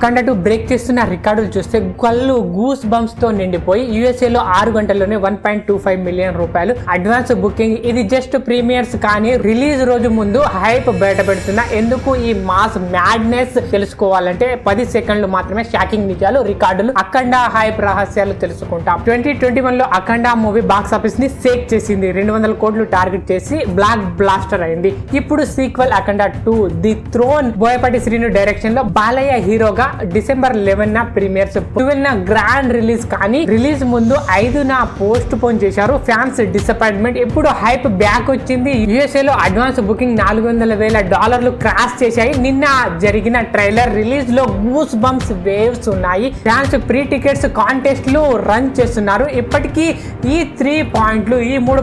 అఖండ 2 break చేస్తున్న రికార్డులు చూస్తే కళ్ళు గూస్ బంప్స్ తో నిండిపోయి USA లో 6 గంటల్లోనే 1.25 మిలియన్ రూపాయలు అడ్వాన్స్ బుకింగ్. ఇది జస్ట్ ప్రీమియర్స్ కానీ రిలీజ్ రోజు ముందు హైప్ బయట పెడుతున్న. ఎందుకు ఈ మాస్ మ్యాడ్నెస్ తెలుసుకోవాలంటే 10 సెకండ్లు మాత్రమే షాకింగ్ నిజాలు రికార్డులు అఖండ హైప్ రహస్యాలు తెలుసుకుంటాం. 2021 లో అఖండ మూవీ బాక్స్ ఆఫీస్ ని షేక్ చేసింది. 200 కోట్లు టార్గెట్ చేసి బ్లాక్ బ్లాస్టర్ అయింది. ఇప్పుడు sequel Akhanda 2 the throne Boyapati Srinu direction లో బాలయ్య హీరోగా డిసెంబర్ 11 ప్రీమియర్స్ 12 గ్రాండ్ రిలీజ్ కానీ రిలీజ్ ముందు 5 పోస్ట్ పోన్ చేశారు. Fans disappointment. ఇప్పుడు హైప్ బ్యాక్ వచ్చింది. USA లో అడ్వాన్స్ బుకింగ్ $400,000 క్రాస్ చేశాయి. నిన్న జరిగిన ట్రైలర్ రిలీజ్ లో గూస్ బంప్స్ వేవ్స్ ఉన్నాయి. ఫ్యాన్స్ ప్రీ టికెట్స్ కాంటెస్ట్ లు రన్ చేస్తున్నారు. ఇప్పటికీ ఈ 3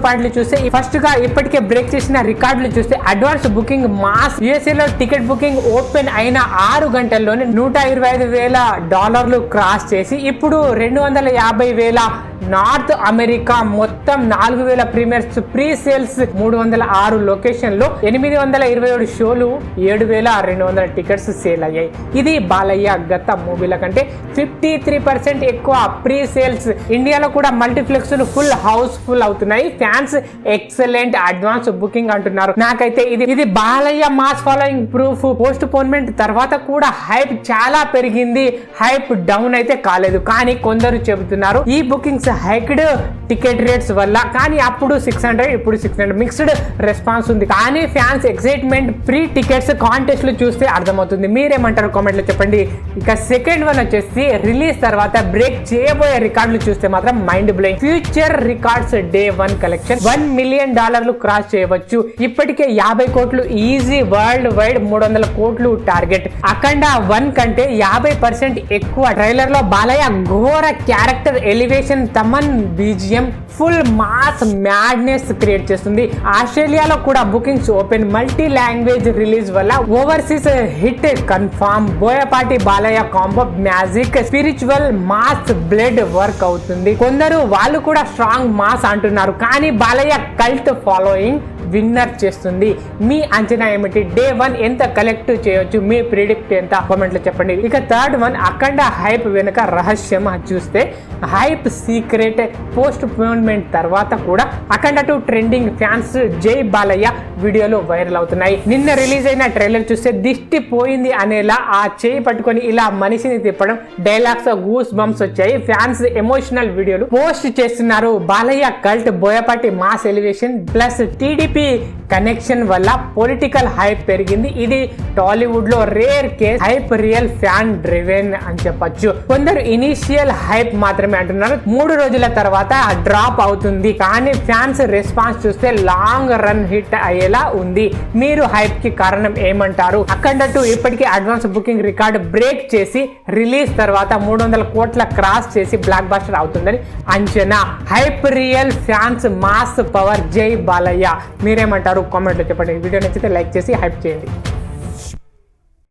పాయింట్లు చూస్తే ఫస్ట్ గా ఇప్పటికే బ్రేక్ చేసిన రికార్డులు చూస్తే అడ్వాన్స్ బుకింగ్ మాస్ USA లో టికెట్ బుకింగ్ ఓపెన్ అయిన 6 గంటల్లోనే $125,000 క్రాస్ చేసి ఇప్పుడు 250,000 నార్త్ అమెరికా మొత్తం 4,000 ప్రీమియర్స్ ప్రీ సేల్స్ 306 లొకేషన్ లో 827 షోలు 7,200 టికెట్స్ సేల్ అయ్యాయి. ఇది బాలయ్య గత మూవీల కంటే 53% ఎక్కువ ప్రీ సేల్స్. ఇండియాలో కూడా మల్టీప్లెక్స్ ఫుల్ హౌస్ ఫుల్ అవుతున్నాయి. ఫ్యాన్స్ ఎక్సలెంట్ అడ్వాన్స్ బుకింగ్ అంటున్నారు. నాకైతే ఇది Balayya mass following proof. Postponement తర్వాత కూడా హైప్ చాలా పెరిగింది. హైప్ డౌన్ అయితే కాలేదు. కానీ కొందరు చెబుతున్నారు ఈ బుకింగ్స్ హైక్డ్ టికెట్ రేట్స్ వల్ల. కానీ అప్పుడు 600 ఇప్పుడు 600 మిక్స్డ్ రెస్పాన్స్ ఉంది. కానీ fans excitement pre tickets contest లు చూస్తే అర్థమవుతుంది. మీరేమంటారు కామెంట్ లో చెప్పండి. ఇక సెకండ్ వన్ వచ్చేసి రిలీజ్ తర్వాత బ్రేక్ చేయబోయే రికార్డులు చూస్తే మాత్రం mind blowing. Future records day 1 collection $1 million cross చేయవచ్చు. ఇప్పటికే 50 కోట్లు ఈజీ. వరల్డ్ వైడ్ 300 కోట్లు టార్గెట్. అఖండ 1 కంటే 50% ఎక్కువ. ట్రైలర్ లో బాలయ్య ఘోర character elevation, Thaman BGM full mass madness create చేస్తుంది. ఆస్ట్రేలియాలో కూడా bookings open. Multi language release వల్ల overseas hit confirm. Boyapati Balayya combo magic spiritual mass blood work అవుతుంది. కొందరు వాళ్ళు కూడా స్ట్రాంగ్ మాస్ అంటున్నారు. కానీ బాలయ్య కల్ట్ ఫాలోయింగ్ విన్నర్ చేస్తుంది. మీ అంచనా ఏమిటి? డే 1 ఎంత కలెక్ట్ చేయొచ్చు? మీ ప్రిడిక్ట్ ఎంత? కామెంట్ లో చెప్పండి. ఇక థర్డ్ వన్ అఖండ హైప్ వెనుక రహస్యం చూస్తే హైప్ సీక్రెట్. పోస్ట్ పోన్మెంట్ తర్వాత కూడా అఖండ 2 ట్రెండింగ్. ఫ్యాన్స్ జై బాలయ్య వీడియోలు వైరల్ అవుతున్నాయి. నిన్న రిలీజ్ అయిన ట్రైలర్ చూస్తే దిష్టి పోయింది అనేలా ఆ చేయి పట్టుకొని ఇలా మనిషిని తిప్పడం, డైలాగ్స్ గూస్ బంప్స్ వచ్చాయి. ఫ్యాన్స్ ఎమోషనల్ వీడియోలు పోస్ట్ చేస్తున్నారు. Balayya cult, Boyapati mass elevation plus TDP connection వల్ల పొలిటికల్ హైప్ పెరిగింది. ఇది టాలీవుడ్ లో rare case. Hype real fan driven అని చెప్పొచ్చు. కొందరు ఇనిషియల్ హైప్ మాత్రమే అంటున్నారు. 3 రోజుల తర్వాత డ్రాప్ అవుతుంది. కానీ ఫ్యాన్స్ రెస్పాన్స్ చూస్తే లాంగ్ రన్ హిట్ అయ్యేలా ఉంది. మీరు హైప్ కి కారణం ఏమంటారు? అఖండ 2 ఇప్పటికీ అడ్వాన్స్ బుకింగ్ రికార్డ్ బ్రేక్ చేసి రిలీజ్ తర్వాత 300 కోట్ల క్రాస్ చేసి బ్లాక్ బస్టర్ అవుతుందని అంచనా. Hype real fans mass power. జై బాలయ్య. మీరేమంటారు కామెంట్లో చెప్పండి. వీడియో నచ్చితే లైక్ చేసి హైప్ చేయండి.